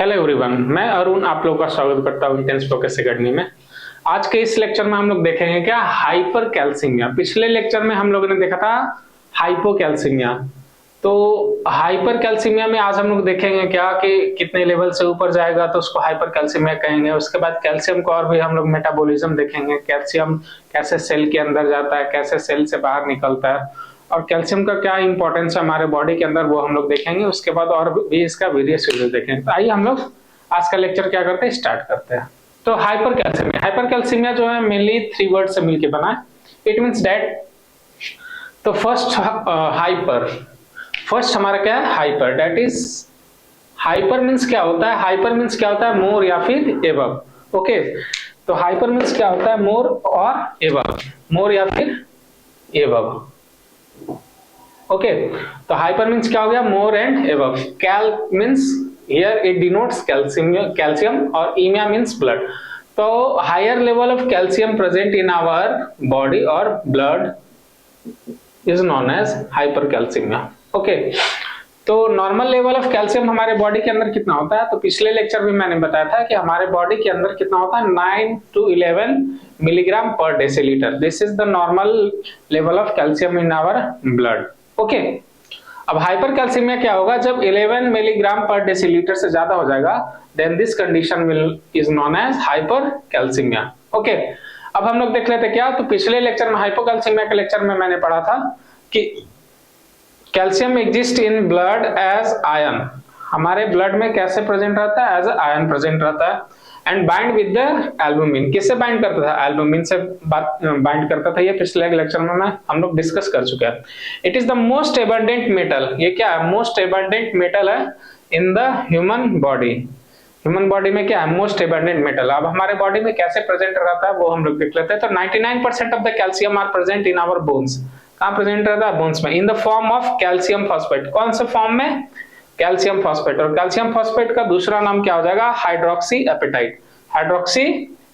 Hello everyone, मैं अरुण आप लोगों का स्वागत करता हूँ इंटेंस फोकस एकेडमी में। आज के इस लेक्चर में हम लोग देखेंगे क्या हाइपर कैल्सीमिया। पिछले लेक्चर में हम लोगों ने देखा था हाइपोकैल्सीमिया। तो हाइपर कैल्सीमिया में आज हम लोग देखेंगे क्या कि कितने लेवल से ऊपर जाएगा तो उसको हाइपर कैल्सीमिया कहेंगे। उसके बाद कैल्शियम को और भी हम लोग मेटाबॉलिज्म देखेंगे, कैल्शियम कैसे सेल के अंदर जाता है, कैसे सेल से बाहर निकलता है और कैल्शियम का क्या इंपॉर्टेंस है हमारे बॉडी के अंदर, वो हम लोग देखेंगे। उसके बाद और भी इसका वेरियस यूजेस देखेंगे। तो आइए हम लोग आज का लेक्चर क्या करते हैं, स्टार्ट करते हैं। तो हाइपर कैल्सीमिया जो है मेनली 3 वर्ड से मिलकर बना है। इट मींस दैट, तो फर्स्ट हमारा क्या है hyper, that is hyper means क्या होता है, हाइपर मींस क्या होता है मोर या फिर एबव। ओके, तो हाइपर मींस क्या होता है मोर और एबव, मोर या फिर एबव। ओके, तो हाइपर मींस क्या हो गया more and above. Cal means here it denotes calcium और इमिया मींस ब्लड। तो higher level of calcium present in our body और blood is known as hypercalcaemia. Okay, तो normal level of calcium हमारे body के अंदर कितना होता है, तो पिछले लेक्चर में मैंने बताया था कि हमारे बॉडी के अंदर कितना होता है 9 to 11 milligram per decilitre. This is the normal level of calcium in our blood. Okay, अब हाइपर कैल्सीमिया क्या होगा, जब 11 मिलीग्राम पर डेसीलीटर से ज्यादा हो जाएगा then this condition will is known as hypercalcaemia. Okay, अब हम लोग देख लेते क्या, तो पिछले लेक्चर में हाइपोकैल्सीमिया के लेक्चर में मैंने पढ़ा था कि calcium exist in blood as ion. हमारे ब्लड में कैसे प्रेजेंट रहता है, एज आयन प्रेजेंट रहता है। And bind with the albumin, किससे बाइंड करता था, एल्बुमिन से बाइंड करता था। ये पिछले लेक्चर में हम लोग डिस्कस कर चुके हैं। It is the most abundant metal, ये क्या है मोस्ट एबंडेंट मेटल है in the human body. Human body में क्या है मोस्ट एबंडेंट मेटल। अब हमारे बॉडी में कैसे प्रेजेंट रहता है वो हम लोग देख लेते हैं। तो 99% of the calcium are present in our bones. कहाँ प्रेजेंट रहता है, बोन्स में, in the form of calcium phosphate. कौन से फॉर्म में, कैल्शियम फॉस्फेट। और कैल्शियम फॉस्फेट का दूसरा नाम क्या हो जाएगा, हाइड्रोक्सी एपेटाइट। हाइड्रोक्सी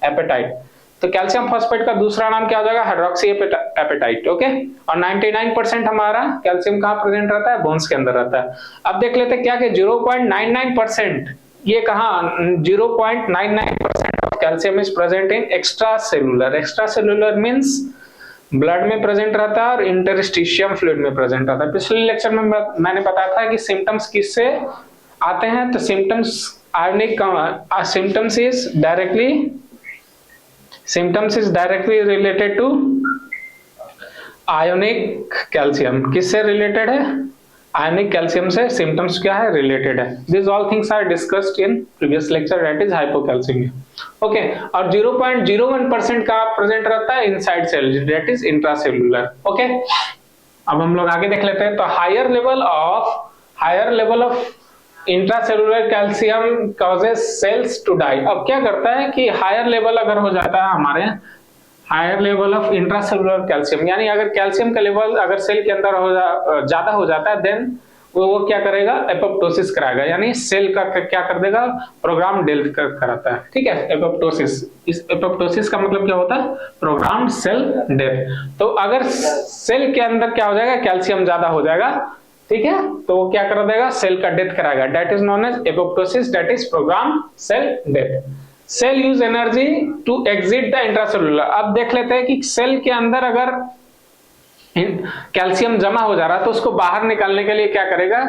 एपेटाइट, तो कैल्शियम फॉस्फेट का दूसरा नाम क्या हो जाएगा, हाइड्रोक्सी एपेटाइट। ओके, और 99% हमारा कैल्शियम कहाँ प्रेजेंट रहता है, बोन्स के अंदर रहता है। अब देख लेते क्या कि 0.99%, ये कहाँ 0.99% of calcium is present in extra cellular. Extra cellular means blood में प्रेजेंट रहता है और इंटरस्टिशियम फ्लूइड में प्रेजेंट रहता है। पिछले लेक्चर में मैंने बताया था कि सिम्टम्स किससे आते हैं, तो symptoms ionic symptoms is directly related to ionic calcium। किससे रिलेटेड है, आयनिक कैल्शियम से सिम्टम्स क्या है, रिलेटेड है। This all things are discussed in previous lecture, that is hypocalcaemia. Okay, और 0.01% का प्रेजेंट रहता है inside cell, that is intracellular. Okay, अब हम लोग आगे देख लेते हैं। तो higher level of intracellular calcium causes cells to die. अब क्या करता है कि हायर लेवल अगर हो जाता है हमारे, higher level of intracellular calcium, यानी अगर कैल्शियम का लेवल अगर सेल के अंदर ज्यादा हो जाता है देन वो क्या करेगा, एपोप्टोसिस कराएगा, यानी सेल का क्या कर देगा, प्रोग्राम डेथ कराता है। ठीक है, एपोप्टोसिस। इस एपोप्टोसिस का मतलब क्या होता है, प्रोग्राम्ड सेल डेथ। तो अगर सेल के अंदर क्या हो जाएगा, कैल्शियम ज्यादा हो जाएगा, ठीक है, तो वो क्या कर देगा, सेल का डेथ कराएगा। That is known as apoptosis, that is program cell death. Cell use energy to exit the intracellular. अब देख लेते हैं कि सेल के अंदर अगर कैल्शियम जमा हो जा रहा है तो उसको बाहर निकालने के लिए क्या करेगा,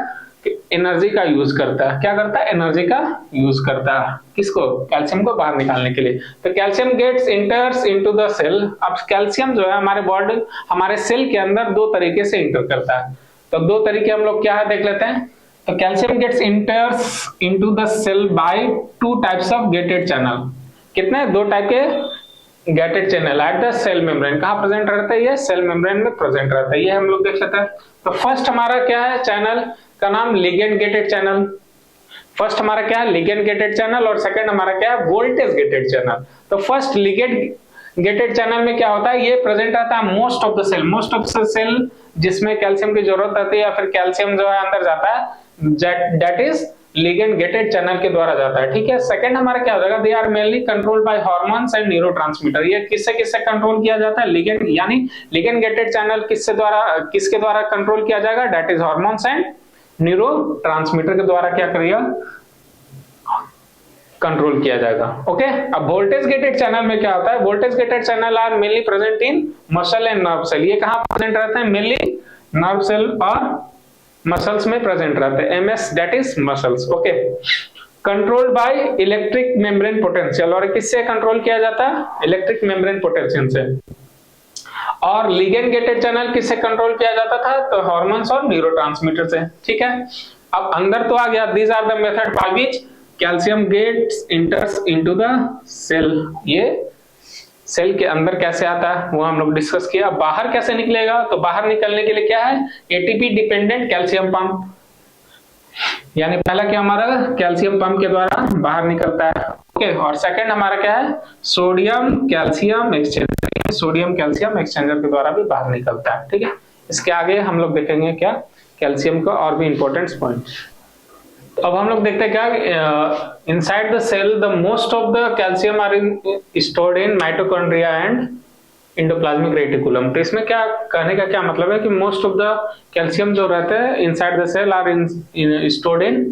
एनर्जी का यूज करता है। क्या करता है, एनर्जी का यूज करता है, किसको, कैल्शियम को बाहर निकालने के लिए। तो calcium gets enters into the cell. अब कैल्शियम जो है हमारे बॉडी, हमारे सेल के अंदर 2 तरीके से इंटर करता है। तो 2 तरीके हम लोग क्या है देख लेते हैं। तो calcium gets enters into the cell by 2 types of gated channel. कितने, 2 टाइप के gated channel at the cell membrane. कहाँ प्रेजेंट रहता है, ये सेल मेम्ब्रेन में प्रेजेंट रहता है। ये हम लोग देख लेते हैं। तो फर्स्ट हमारा क्या है, चैनल का नाम लिगेंड गेटेड चैनल। फर्स्ट हमारा क्या है, लिगेंड गेटेड चैनल, और सेकंड हमारा क्या है, वोल्टेज गेटेड चैनल। तो फर्स्ट लिगेंड गेटेड चैनल में क्या होता है, ये प्रेजेंट रहता है मोस्ट ऑफ द सेल जिसमें कैल्शियम की जरूरत रहती है या फिर कैल्शियम जो है अंदर जाता है, that is ligand gated channel के द्वारा जाता है। ठीक है, सेकंड हमारा क्या हो जाएगा, they are mainly controlled by hormones and neurotransmitter. ये किससे कंट्रोल किया जाता है, लिगेंड, यानी लिगेंड गेटेड चैनल किसके द्वारा कंट्रोल किया जाएगा, that is hormones and neurotransmitter के द्वारा क्या करेगा, कंट्रोल किया जाएगा। ओके, अब वोल्टेज गेटेड चैनल में क्या होता है, voltage gated channel are mainly present in muscle and nerve cell. ये कहां प्रेजेंट रहते हैं, मेनली नर्व सेल और मसल्स में प्रेजेंट रहते हैं, MS that is muscles. Okay, controlled by electric membrane potential, और किससे कंट्रोल किया जाता है, इलेक्ट्रिक मेम्ब्रेन पोटेंशियल से। और लिगेंड गेटेड चैनल किससे कंट्रोल किया जाता था, तो हार्मोन्स और न्यूरोट्रांसमीटर से। ठीक है, अब अंदर तो आ गया, these are the method by which calcium gets enters into the cell. ये सेल के अंदर कैसे आता है वो हम लोग डिस्कस किया। बाहर कैसे निकलेगा, तो बाहर निकलने के लिए क्या है, एटीपी डिपेंडेंट कैल्शियम पंप, यानी पहला क्या हमारा कैल्शियम पंप के द्वारा बाहर निकलता है। ओके, और सेकंड हमारा क्या है, sodium calcium exchanger, sodium calcium exchanger के द्वारा भी बाहर निकलता है। ठीक है, इसके आगे हम लोग देखेंगे क्या कैल्शियम का और भी इंपॉर्टेंट पॉइंट। अब हम लोग देखते हैं क्या, inside the cell the most of the calcium are stored in mitochondria and endoplasmic reticulum. तो इसमें क्या कहने का क्या मतलब है कि मोस्ट ऑफ द कैल्शियम जो रहते हैं inside the cell are stored in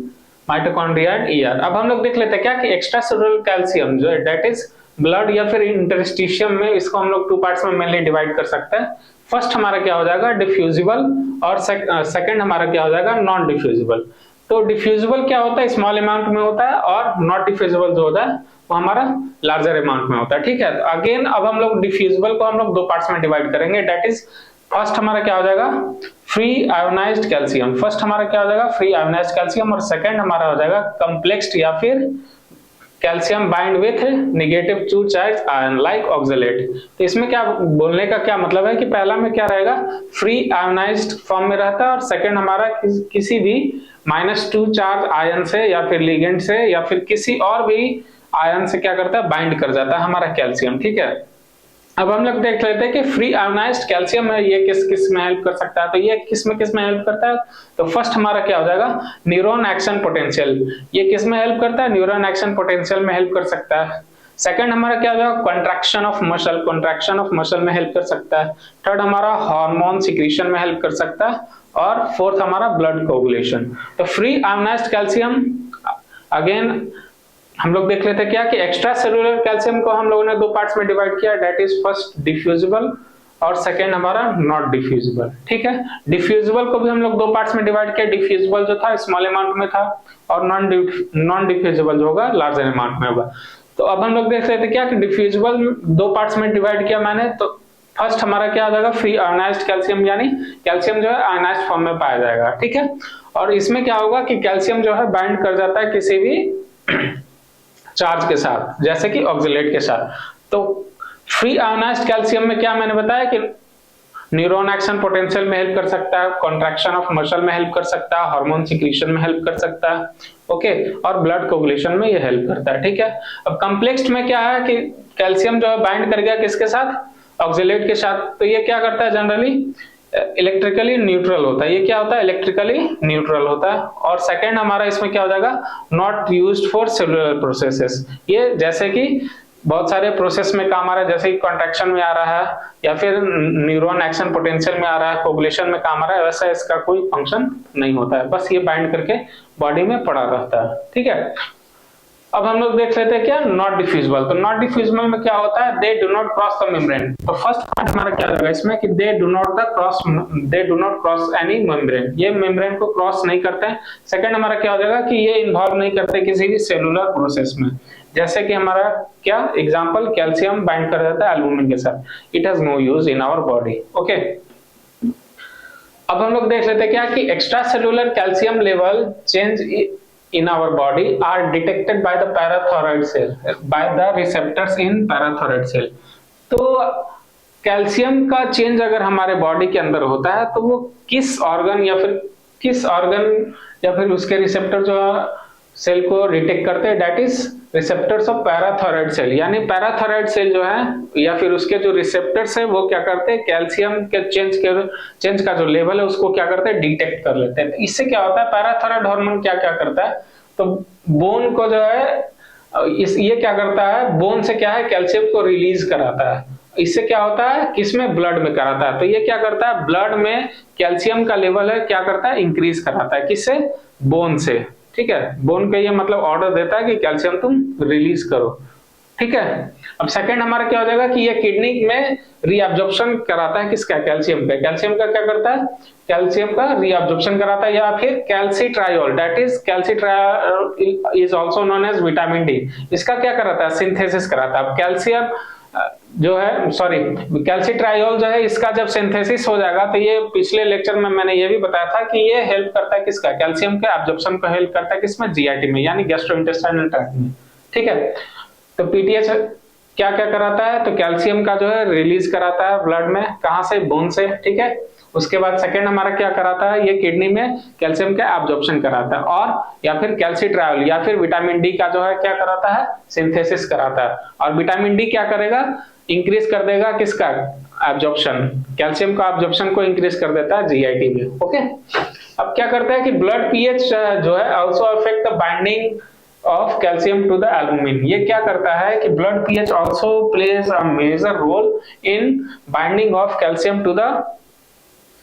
mitochondria and ER. अब हम लोग देख लेते हैं क्या कि एक्स्ट्रा सेलुलर कैल्शियम जो है दैट इज ब्लड या फिर इंटरस्टिशियम में, इसको हम लोग टू पार्ट्स में मेनली डिवाइड कर सकते हैं। फर्स्ट हमारा क्या हो जाएगा डिफ्यूजिबल, और सेकंड हमारा क्या हो जाएगा नॉन डिफ्यूजिबल। तो डिफ्यूजिबल क्या होता है, स्मॉल अमाउंट में होता है, और नॉट डिफ्यूजिबल जो होता है वो हमारा लार्जर अमाउंट में होता है। ठीक है, तो अगेन अब हम लोग डिफ्यूजिबल को हम लोग दो पार्ट्स में डिवाइड करेंगे, दैट इज फर्स्ट हमारा क्या हो जाएगा फ्री आयोनाइज्ड कैल्शियम। फर्स्ट हमारा क्या हो जाएगा फ्री आयोनाइज्ड कैल्शियम, और सेकंड हमारा हो जाएगा कॉम्प्लेक्स्ड या फिर calcium bind with negative two charge ion like oxalate. तो इसमें क्या बोलने का क्या मतलब है कि पहला में क्या रहेगा फ्री आयोनाइज्ड फॉर्म में रहता है, और सेकंड हमारा किसी भी -2 चार्ज आयन से या फिर लिगेंड से या फिर किसी और भी आयन से क्या करता है बाइंड कर जाता है हमारा कैल्शियम। ठीक है, अब हम लोग देख लेते हैं कि फ्री आयोनाइज्ड कैल्शियम है ये किस किस में हेल्प कर सकता है। तो ये किस में हेल्प करता है, तो फर्स्ट हमारा क्या हो जाएगा न्यूरॉन एक्शन पोटेंशियल, ये किस में हेल्प करता है, न्यूरॉन एक्शन पोटेंशियल में हेल्प कर सकता है। सेकंड हमारा क्या हो जाएगा कॉन्ट्रैक्शन ऑफ मसल में हेल्प कर सकता है। थर्ड हमारा हार्मोन सिक्रीशन में हेल्प कर सकता है, और फोर्थ हमारा ब्लड कोगुलेशन। तो फ्री आयोनाइज्ड कैल्शियम अगेन हम लोग देख लेते हैं क्या कि एक्स्ट्रा सेलुलर कैल्शियम को हम लोगों ने दो पार्ट्स में डिवाइड किया, दैट इज फर्स्ट डिफ्यूजिबल और सेकंड हमारा नॉट डिफ्यूजिबल। ठीक है, डिफ्यूजिबल को भी हम लोग दो पार्ट्स में डिवाइड किया, डिफ्यूजिबल जो था स्मॉल अमाउंट में था, और नॉन डिफ्यूजिबल जो होगा लार्जर अमाउंट में होगा। तो अब हम लोग देख लेते हैं क्या कि डिफ्यूजिबल दो पार्ट्स में डिवाइड किया मैंने, तो फर्स्ट हमारा क्या हो जाएगा फ्री आयोनाइज्ड कैल्शियम, यानी कैल्शियम जो है आयोनाइज्ड फॉर्म में पाया जाएगा। ठीक है, और इसमें क्या होगा कि कैल्शियम जो है बाइंड कर जाता है किसी भी चार्ज के साथ, जैसे कि ऑक्सलेट के साथ। तो फ्री आयोनाइज्ड कैल्शियम में क्या मैंने बताया कि न्यूरॉन एक्शन पोटेंशियल में हेल्प कर सकता है, कॉन्ट्रैक्शन ऑफ मसल में हेल्प कर सकता है, हार्मोन सिक्रीशन में हेल्प कर सकता है, ओके, और ब्लड कोगुलेशन में ये हेल्प करता है। ठीक है, अब कॉम्प्लेक्स्ड में क्या है कि कैल्शियम जो है बाइंड कर गया किसके साथ, ऑक्सलेट के साथ। तो ये क्या करता है जनरली इलेक्ट्रिकली न्यूट्रल होता है, ये क्या होता है इलेक्ट्रिकली न्यूट्रल होता है। और सेकंड हमारा इसमें क्या हो जाएगा not used for cellular processes, ये जैसे कि बहुत सारे प्रोसेस में काम आ रहा है, जैसे कि कॉन्ट्रैक्शन में आ रहा है या फिर न्यूरॉन एक्शन पोटेंशियल में आ रहा है, कोगुलेशन में काम आ रहा है, वैसा इसका कोई फंक्शन नहीं होता है, बस ये बाइंड करके बॉडी में पड़ा रहता है। ठीक है, अब हम लोग देख लेते हैं क्या नॉट डिफ्यूजिबल। तो नॉट डिफ्यूजिबल में क्या होता है they do not cross the membrane. तो फर्स्ट पॉइंट हमारा क्या होगा इसमें कि they do not cross any membrane, ये मेम्ब्रेन को क्रॉस नहीं करते हैं। सेकंड हमारा क्या हो जाएगा कि ये इन्वॉल्व नहीं करते किसी भी सेलुलर प्रोसेस में, जैसे कि हमारा क्या एग्जांपल कैल्शियम बाइंड कर देता है एल्बुमिन के साथ, it has no use in our body. Okay, अब हम लोग देख लेते हैं क्या कि extracellular calcium level change in our body are detected by the parathyroid cell, by the receptors in parathyroid cell। तो कैल्शियम का चेंज अगर हमारे बॉडी के अंदर होता है तो वो किस ऑर्गन या फिर उसके रिसेप्टर जो सेल को डिटेक्ट करते हैं, that is receptors of parathyroid cell, यानी पैराथायराइड सेल जो है या फिर उसके जो रिसेप्टर्स है वो क्या करते हैं कैल्शियम के चेंज का जो लेवल है उसको क्या करते हैं डिटेक्ट कर लेते हैं। इससे क्या होता है पैराथायराइड हार्मोन क्या करता है तो बोन को जो है ये क्या करता है बोन से क्या है कैल्शियम को रिलीज कराता है। इससे क्या होता है किसमें ब्लड में कराता है, तो ये क्या करता है ब्लड में कैल्शियम का लेवल है क्या करता है इंक्रीज कराता है, किससे बोन से। ठीक है, बोन का ये मतलब ऑर्डर देता है कि कैल्शियम तुम रिलीज करो, ठीक है। अब सेकंड हमारा क्या हो जाएगा कि ये किडनी में रीअब्जॉर्प्शन कराता है किसका, कैल्शियम का। कैल्शियम का क्या करता है, कैल्शियम का रीअब्जॉर्प्शन कराता है, या फिर calcitriol, that is calcitriol is also known as vitamin D, इसका क्या कराता है, सिंथेसिस कराता है। अब कैल्शियम जो है, सॉरी, कैल्सिट्रायोल जो है, इसका जब सिंथेसिस हो जाएगा तो ये पिछले लेक्चर में मैंने ये भी बताया था कि ये हेल्प करता है किसका, कैल्शियम के एब्जॉर्प्शन को हेल्प करता है किसमें, जीआईटी में, यानी गैस्ट्रोइंटेस्टाइनल ट्रैक्ट में, ठीक है। तो पीटीएच क्या क्या कराता है, तो कैल्शियम का जो है रिलीज कराता है ब्लड में, कहां से, बोन से, ठीक है। उसके बाद सेकंड हमारा क्या कराता है, ये किडनी में कैल्शियम का एब्जॉर्प्शन कराता है, और या फिर कैल्सिट्रायोल या फिर विटामिन डी का जो है क्या कराता है, सिंथेसिस कराता है। और विटामिन डी क्या करेगा, इंक्रीज कर देगा किसका, एब्जॉर्प्शन, कैल्शियम का एब्जॉर्प्शन को इंक्रीज कर देता है जीआईटी में, ओके। अब क्या करता है कि ब्लड पीएच जो है also affect the binding of calcium to the albumin, ये क्या करता है कि blood pH also plays a major role in binding of calcium to the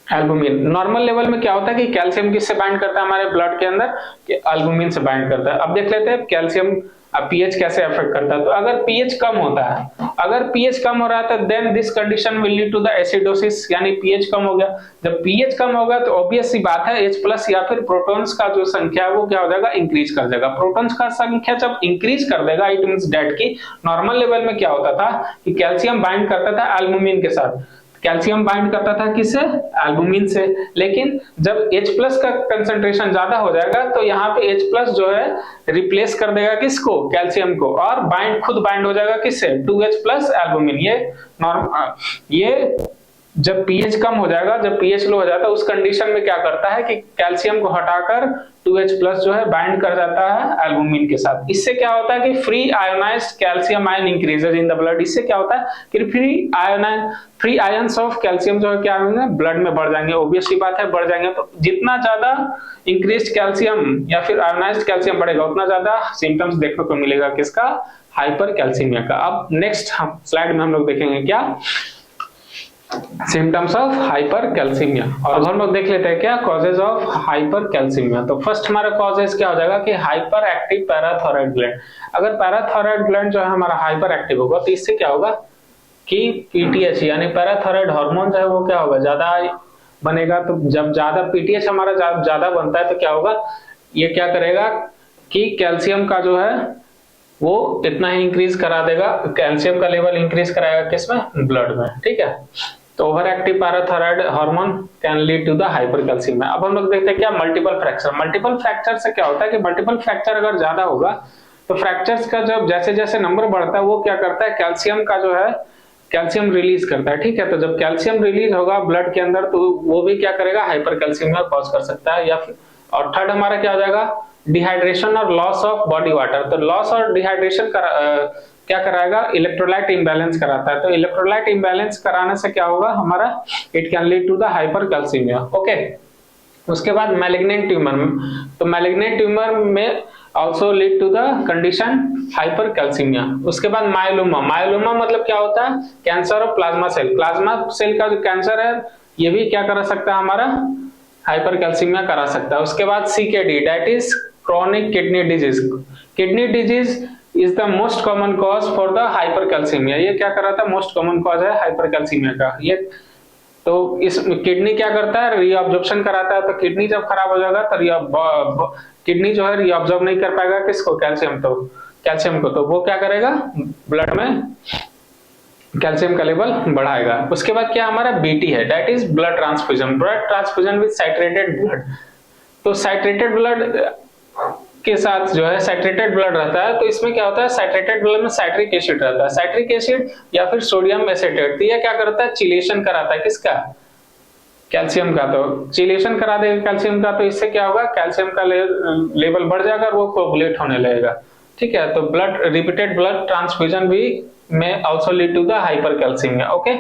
albumin. Normal level में क्या होता है कि कैल्शियम किससे बाइंड करता है हमारे ब्लड के अंदर, कि एल्बुमिन से बाइंड करता है। अब देख लेते हैं कैल्शियम पीएच कैसे अफेक्ट करता है। तो अगर पीएच कम होता है, अगर पीएच कम हो रहा है तो then this condition will lead to the acidosis, यानी पीएच कम हो गया। जब पीएच कम होगा तो ऑब्वियस सी बात है H+ या फिर प्रोटॉन्स का जो संख्या है वो क्या हो जाएगा, इंक्रीज कर देगा। प्रोटॉन्स का संख्या जब इंक्रीज कर देगा इट मींस दैट कि नॉर्मल लेवल में क्या होता था कि कैल्शियम बाइंड करता था एल्बुमिन के साथ, कैल्शियम बाइंड करता था किससे, एल्बुमिन से। लेकिन जब H+ का कंसंट्रेशन ज्यादा हो जाएगा तो यहाँ पे H+ जो है रिप्लेस कर देगा किसको, कैल्शियम को, और खुद बाइंड हो जाएगा किससे, 2H+ एल्बुमिन। ये जब पीएच कम हो जाएगा, जब पीएच लो हो जाता है, उस कंडीशन में क्या करता है कि कैल्शियम को हटाकर 2H+ जो है बाइंड कर जाता है एल्बुमिन के साथ। इससे क्या होता है कि free ionised calcium ion increases in the blood. इससे क्या होता है कि फ्री आयंस ऑफ कैल्शियम जो है क्या होंगे, ब्लड में बढ़ जाएंगे। ऑब्वियस सी बात है, बढ़ जाएंगे। तो जितना ज्यादा इंक्रीज्ड कैल्शियम या फिर आयोनाइज्ड कैल्शियम बढ़ेगा उतना ज्यादा सिम्टम्स देखने को मिलेगा किसका, हाइपर कैल्सीमिया का। अब नेक्स्ट स्लाइड में हम लोग देखेंगे क्या, सिम्टम्स ऑफ हाइपर कैल्सीमिया। और हम लोग देख लेते हैं क्या कॉजेज ऑफ हाइपर कैल्सीमिया। तो फर्स्ट हमारा कॉजेज क्या हो जाएगा कि हाइपर एक्टिव पैराथायरॉइड ग्लैंड। अगर पैराथायरॉइड ग्लैंड जो है हमारा हाइपर एक्टिव होगा तो इससे क्या होगा कि पीटीएच यानी पैराथायरॉइड हार्मोन जो है वो क्या होगा, ज्यादा बनेगा। तो जब ज्यादा पीटीएच हमारा ज्यादा बनता है तो क्या होगा, ये क्या करेगा कि कैल्शियम का जो है वो इतना ही इंक्रीज करा देगा, कैल्शियम का लेवल इंक्रीज कराएगा किसमें, ब्लड में, ठीक है। तो over active parathyroid hormone can lead to the hypercalcaemia. अब हम लोग देखते हैं क्या मल्टीपल फ्रैक्चर। मल्टीपल फ्रैक्चर से क्या होता है कि मल्टीपल फ्रैक्चर अगर ज्यादा होगा तो फ्रैक्चर्स का जब जैसे जैसे नंबर बढ़ता है वो क्या करता है, कैल्शियम का जो है कैल्शियम रिलीज करता है, ठीक है। तो जब कैल्शियम रिलीज होगा ब्लड के अंदर तो वो भी क्या करेगा, हाइपरकैल्सीमिया कॉज कर सकता है। या फिर और थर्ड हमारा क्या हो जाएगा, डिहाइड्रेशन और लॉस ऑफ बॉडी वाटर। तो लॉस और डिहाइड्रेशन क्या कराएगा, इलेक्ट्रोलाइट इम्बैलेंस कराता है। तो इलेक्ट्रोलाइट इम्बैलेंस कराने से क्या होगा हमारा, it can lead to the hypercalcaemia, okay. उसके बाद मैलिग्नेंट ट्यूमर। तो मैलिग्नेंट ट्यूमर में also lead to the condition hypercalcemia। उसके बाद मायोलोमा। मायोलोमा मतलब क्या होता है, cancer of plasma cell. Plasma cell का जो कैंसर है ये भी क्या करा सकता है हमारा, हाइपरकैल्सीमिया करा सकता है। उसके बाद CKD that is chronic kidney disease. Kidney disease is the most common cause for the hypercalcaemia. ये क्या कराता है, मोस्ट कॉमन कॉज है हाइपरकैल्सीमिया का। ये तो इस किडनी क्या करता है, रीअब्जॉर्प्शन कराता है। तो किडनी जब खराब हो जाएगा तो किडनी जो है रीअब्जॉर्ब नहीं कर पाएगा किसको, कैल्शियम को। तो वो क्या करेगा, ब्लड में कैल्शियम का लेवल बढ़ाएगा। उसके बाद क्या हमारा BT है, that is blood transfusion. Blood transfusion with saturated blood. तो सैचुरेटेड ब्लड के साथ जो है सैचुरेटेड ब्लड रहता है तो इसमें क्या होता है, सैचुरेटेड ब्लड में साइट्रिक एसिड रहता है। साइट्रिक एसिड या फिर सोडियम एसिटेट। तो ये क्या करता है, चिलेशन कराता है किसका, कैल्शियम का। तो चिलेशन करा देगा कैल्शियम का, तो इससे क्या होगा, कैल्शियम का लेवल बढ़ जाएगा और वो कोगुलेट होने लगेगा, ठीक है। तो रिपीटेड ब्लड ट्रांसफ्यूजन भी में also lead to the hypercalcaemia, okay.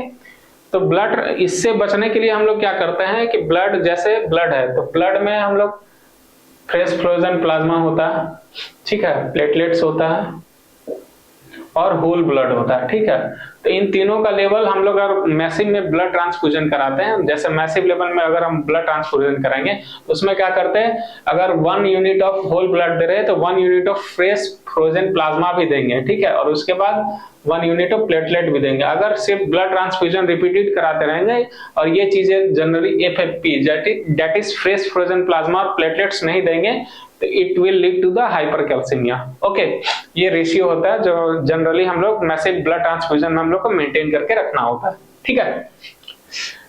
तो ब्लड, इससे बचने के लिए हम लोग क्या करते हैं कि ब्लड, जैसे ब्लड है तो ब्लड में हम लोग फ्रेश फ्रोजन प्लाज्मा होता है, ठीक है, प्लेटलेट्स होता है, और होल ब्लड होता है, ठीक है। तो इन तीनों का लेवल हम लोग अगर मैसिव में ब्लड ट्रांसफ्यूजन कराते हैं, जैसे मैसिव लेवल में अगर हम ब्लड ट्रांसफ्यूजन कराएंगे तो उसमें क्या करते हैं, अगर 1 यूनिट ऑफ होल ब्लड दे रहे हैं तो 1 unit of fresh frozen plasma भी देंगे, ठीक है, और उसके बाद 1 यूनिट ऑफ प्लेटलेट भी देंगे। अगर सिर्फ ब्लड ट्रांसफ्यूजन रिपीटेड कराते रहेंगे और ये चीजें generally FFP that is fresh frozen plasma और प्लेटलेट्स नहीं देंगे तो it will lead to the hypercalcaemia. Okay, ये रेशियो होता है जो जनरली हम लोग मैसिव ब्लड ट्रांसफ्यूजन में हम लोग को मेंटेन करके रखना होता है, ठीक है।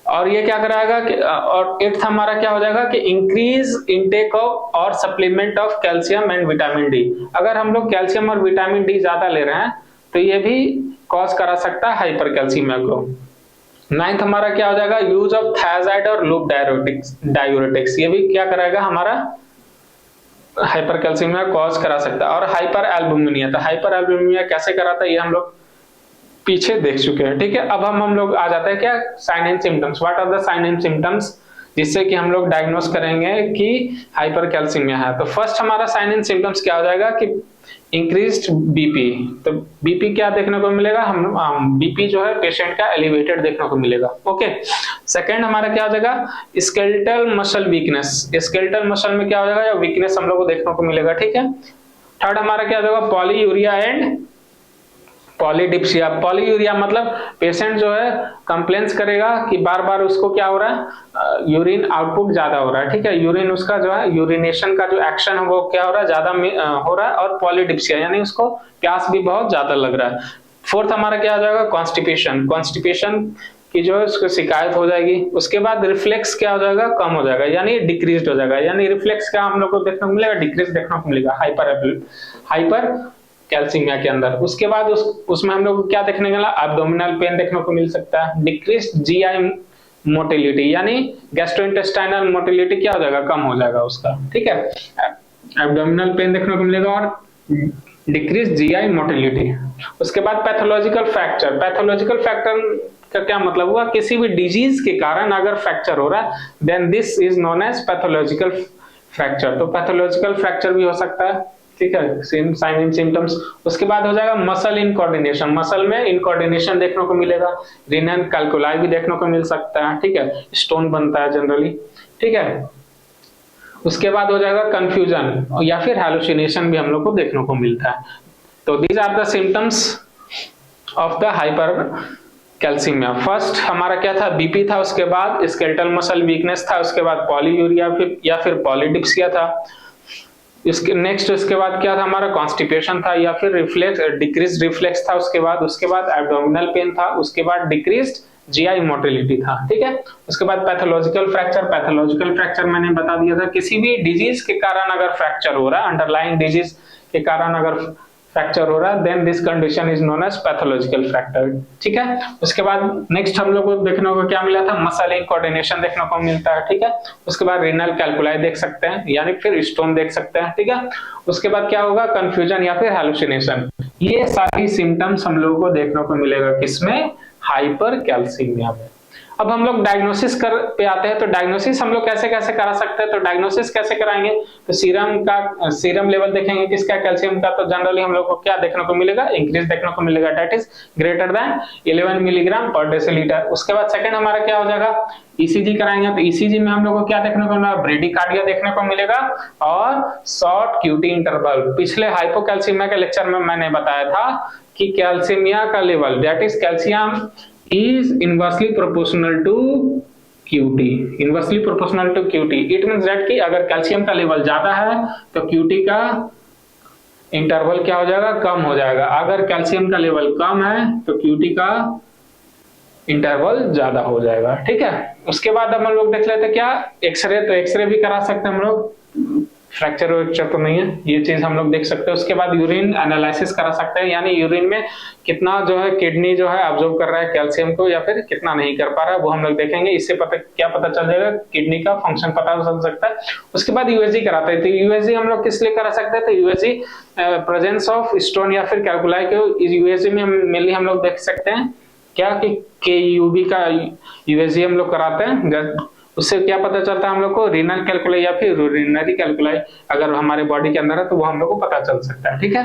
और ये क्या कराएगा कि और एट्थ हमारा क्या हो जाएगा कि इंक्रीज इनटेक ऑफ और supplement of calcium and vitamin D. अगर हम लोग कैल्शियम और विटामिन डी ज्यादा ले रहे हैं तो ये भी कॉज करा सकता है हाइपरकैल्सीमिया को। नाइन्थ हमारा क्या हो जाएगा, यूज ऑफ थायराइड और लूप डायूरेटिक्स, ये भी क्या कराएगा हमारा हाइपरकैल्सीमिया कॉज करा सकता है। और हाइपर एल्बुमिनिया, तो हाइपर एल्बुमिनिया कैसे कराता है ये हम लोग पीछे देख चुके हैं, ठीक है। अब हम लोग आ जाते हैं क्या, sign and symptoms. What are the sign and symptoms जिससे कि हम लोग डायग्नोस करेंगे कि हाइपरकैल्सीमिया है। तो फर्स्ट हमारा साइन एंड सिम्टम्स क्या हो जाएगा कि इंक्रीज्ड बीपी। तो बीपी क्या देखने को मिलेगा, हम बीपी जो है पेशेंट का एलिवेटेड देखने को मिलेगा। ओके, सेकंड हमारा क्या हो जाएगा, skeletal muscle weakness. Skeletal muscle में क्या हो जाएगा, वीकनेस हम लोग को देखने को मिलेगा, ठीक है। थर्ड हमारा क्या हो जाएगा, पॉलीयूरिया एंड पॉलीडिप्सिया। पॉलीयूरिया मतलब पेशेंट जो है कंप्लेंट्स करेगा कि बार बार उसको क्या हो रहा है, यूरिन आउटपुट ज्यादा हो रहा है, ठीक है। यूरिन उसका जो है यूरिनेशन का जो एक्शन है वो क्या हो रहा है, ज्यादा हो रहा है। और पॉलीडिप्सिया यानी उसको प्यास भी बहुत ज्यादा लग रहा है। फोर्थ हमारा क्या हो जाएगा, कॉन्स्टिपेशन। कॉन्स्टिपेशन की जो है उसको शिकायत हो जाएगी। उसके बाद रिफ्लेक्स क्या हो जाएगा, कम हो जाएगा यानी डिक्रीज हो जाएगा। यानी रिफ्लेक्स क्या हम लोग को देखने को मिलेगा, डिक्रीज देखने को मिलेगा हाइपर कैल्सीमिया के अंदर। उसके बाद उसमें हम लोग को क्या देखने को मिला, एब्डोमिनल पेन देखने को मिल सकता है। डिक्रीज जीआई मोटिलिटी यानी गैस्ट्रोइंटेस्टाइनल मोटिलिटी क्या हो जाएगा, कम हो जाएगा उसका, ठीक है। एब्डोमिनल पेन देखने को मिलेगा और डिक्रीज जीआई मोटिलिटी। उसके बाद पैथोलॉजिकल फ्रैक्चर। पैथोलॉजिकल फ्रैक्चर का क्या मतलब हुआ, किसी भी डिजीज के कारण अगर फ्रैक्चर हो रहा है then this is known as pathological fracture. तो पैथोलॉजिकल फ्रैक्चर भी हो सकता है, ठीक है, सेम साइन एंड सिम्टम्स। उसके बाद हो जाएगा मसल इनकोऑर्डिनेशन। मसल में इनकोऑर्डिनेशन देखने को मिलेगा। रीनल कैल्कुलाई भी देखने को मिल सकता है, ठीक है, स्टोन बनता है जनरली, ठीक है। उसके बाद हो जाएगा कंफ्यूजन या फिर हैलुसिनेशन भी हम लोग को देखने को मिलता है। तो these are the symptoms of the hypercalcaemia. First हमारा क्या था, बीपी था, उसके बाद स्केलेटल मसल वीकनेस था, उसके बाद पॉलीयूरिया या फिर पॉलीडिप्सिया था। इसके नेक्स्ट उसके बाद क्या था हमारा, कॉन्स्टिपेशन था या फिर रिफ्लेक्स डिक्रीज रिफ्लेक्स था। उसके बाद एब्डोमिनल पेन था। उसके बाद डिक्रीज्ड जीआई मोटिलिटी था, ठीक है। उसके बाद पैथोलॉजिकल फ्रैक्चर। पैथोलॉजिकल फ्रैक्चर मैंने बता दिया था, किसी भी डिजीज के कारण अगर फ्रैक्चर हो रहा है, अंडरलाइंग डिजीज के कारण अगर फ्रैक्चर हो रहा है then this condition is known as pathological fracture, ठीक है। उसके बाद नेक्स्ट हम लोग को देखने को क्या मिला था, मसल इनकोऑर्डिनेशन देखने को मिलता है, ठीक है। उसके बाद रीनल कैल्कुलाई देख सकते हैं यानी फिर स्टोन देख सकते हैं, ठीक है। उसके बाद क्या होगा, कंफ्यूजन या फिर हैलुसिनेशन। ये सारी सिम्टम्स हम लोगों को देखने को मिलेगा किसमें, हाइपर कैल्सीमिया में। अब हम लोग डायग्नोसिस पे आते हैं। तो डायग्नोसिस हम लोग कैसे कैसे करा सकते हैं, तो डायग्नोसिस कैसे कराएंगे, तो सीरम लेवल देखेंगे किसका, कैल्शियम का। तो जनरली हम लोग को क्या देखने को मिलेगा, इंक्रीज देखने को मिलेगा, that is greater than 11 milligram per decilitre. उसके बाद सेकंड हमारा क्या हो जाएगा, ईसीजी कराएंगे। तो ईसीजी में हम लोग को क्या देखने को मिलेगा, ब्रेडिकार्डिया देखने को मिलेगा और शॉर्ट क्यूटी इंटरवल। पिछले हाइपोकैल्सीमिया के लेक्चर में मैंने बताया था कि कैल्सीमिया का level that is calcium is inversely proportional to QT. Inversely proportional to QT. It means that कि अगर कैल्शियम का लेवल ज्यादा है तो QT का इंटरवल क्या हो जाएगा, कम हो जाएगा। अगर कैल्शियम का लेवल कम है तो QT का इंटरवल ज्यादा हो जाएगा, ठीक है। उसके बाद हम लोग देख लेते क्या, एक्सरे। तो एक्सरे भी करा सकते हैं हम लोग, फ्रैक्चर वैक्चर तो नहीं है, ये चीज हम लोग देख सकते हैं। उसके बाद यूरिन एनालिसिस करा सकते हैं, यानी यूरिन में कितना जो है किडनी जो है ऑब्जॉर्व कर रहा है कैल्शियम को या फिर कितना नहीं कर पा रहा है, वो हम लोग देखेंगे। इससे पता चल जाएगा, किडनी का फंक्शन पता चल सकता है। उसके बाद यूएसजी कराते हैं। तो यूएसजी हम लोग किस लिए करा सकते हैं, तो यूएसजी प्रेजेंस ऑफ स्टोन या फिर कैल्कुलाई को यूएसजी में मेनली हम लोग देख सकते हैं क्या कि केयूबी का यूएसजी हम लोग कराते हैं। उससे क्या पता चलता है हम लोग को, रीनल कैल्कुलाई या फिर यूरिनरी कैल्कुलाई अगर हमारे बॉडी के अंदर है तो वो हम लोग को पता चल सकता है, ठीक है।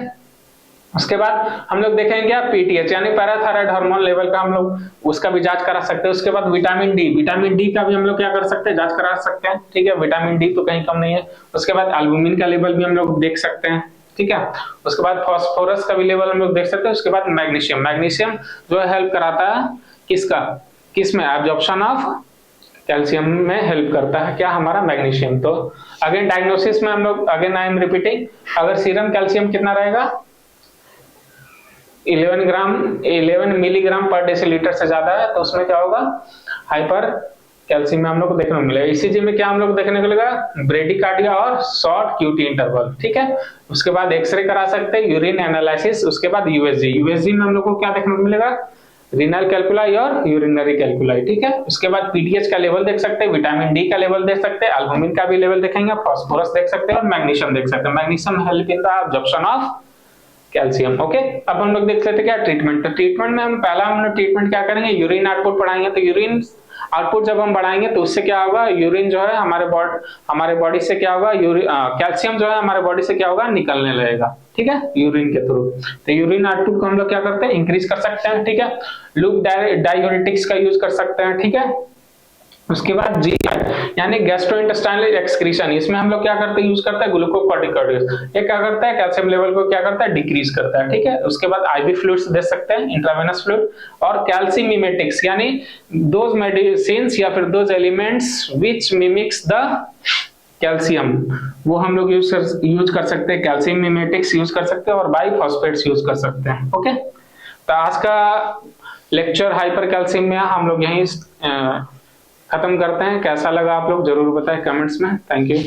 उसके बाद हम लोग देखेंगे क्या, पीटीएच यानी पैराथायराइड हार्मोन लेवल का हम लोग उसका भी जांच करा सकते हैं। उसके बाद विटामिन डी का भी हम लोग क्या कर सकते हैं, जांच करा सकते हैं। ठीक है, विटामिन डी तो कहीं कम नहीं है। उसके बाद एल्बुमिन का लेवल भी हम लोग देख सकते हैं। ठीक है, उसके बाद फास्फोरस का भी लेवल हम लोग देख सकते हैं। उसके बाद मैग्नीशियम जो है हेल्प कराता है किसका, किसमें, एब्जॉर्प्शन ऑफ कैल्शियम में हेल्प करता है क्या, हमारा मैग्नीशियम। तो अगेन डायग्नोसिस में हम लोग, अगेन आई एम रिपीटिंग, अगर सीरम कैल्शियम कितना रहेगा 11 मिलीग्राम पर डेसीलीटर से ज्यादा है तो उसमें क्या होगा, हाइपर कैल्शियम में हम लोग को देखने को मिलेगा। ईसीजी में क्या हम लोग देखने को मिलेगा, ब्रेडिकार्डिया और शॉर्ट क्यूटी इंटरवल। ठीक है, उसके बाद एक्सरे करा सकते हैं, यूरिन एनालिसिस, उसके बाद यूएसजी में हम लोग को क्या देखने को मिलेगा, रीनल कैल्कुलाई और यूरिनरी कैल्कुलाई। ठीक है, उसके बाद पीटीएच का लेवल देख सकते हैं, विटामिन डी का लेवल देख सकते हैं, एल्बुमिन का भी लेवल देखेंगे, फास्फोरस देख सकते हैं और मैग्नीशियम देख सकते हैं। Magnesium help in the absorption of calcium. Okay, अब हम लोग देख लेते हैं क्या ट्रीटमेंट। तो ट्रीटमेंट में हम लोग ट्रीटमेंट क्या करेंगे, यूरिन आउटपुट बढ़ाएंगे। तो यूरिन आउटपुट जब हम बढ़ाएंगे तो उससे क्या होगा, यूरिन जो है हमारे बॉडी से क्या होगा, कैल्शियम जो है हमारे बॉडी से क्या होगा, निकलने लगेगा। ठीक है, यूरिन के थ्रू। तो यूरिन आउटपुट को हम लोग क्या करते हैं, इंक्रीज कर सकते हैं। ठीक है, लूप डायूरेटिक्स का यूज कर सकते हैं। ठीक है, उसके बाद जी यानी गैस्ट्रोइंटेस्टाइनल एक्सक्रीशन, इसमें हम लोग क्या करते हैं, यूज करते हैं ग्लूकोकॉर्टिकॉइड्स। ये क्या करता है, कैल्शियम लेवल को क्या करता है, डिक्रीज करता है। ठीक है, उसके बाद आईवी फ्लूइड्स दे सकते हैं, इंट्रावेनस फ्लूइड, और कैल्शियम मिमेटिक्स यानी दोज मेडिसिन्स या फिर those elements which mimics the calcium, वो हम लोग यूज कर सकते हैं। कैल्शियम मिमेटिक्स यूज कर सकते हैं और बाइफॉस्फेट्स यूज कर सकते हैं। ओके, तो आज का लेक्चर हाइपर कैल्शियम में हम लोग यहीं खत्म करते हैं। कैसा लगा आप लोग जरूर बताएं कमेंट्स में। Thank you.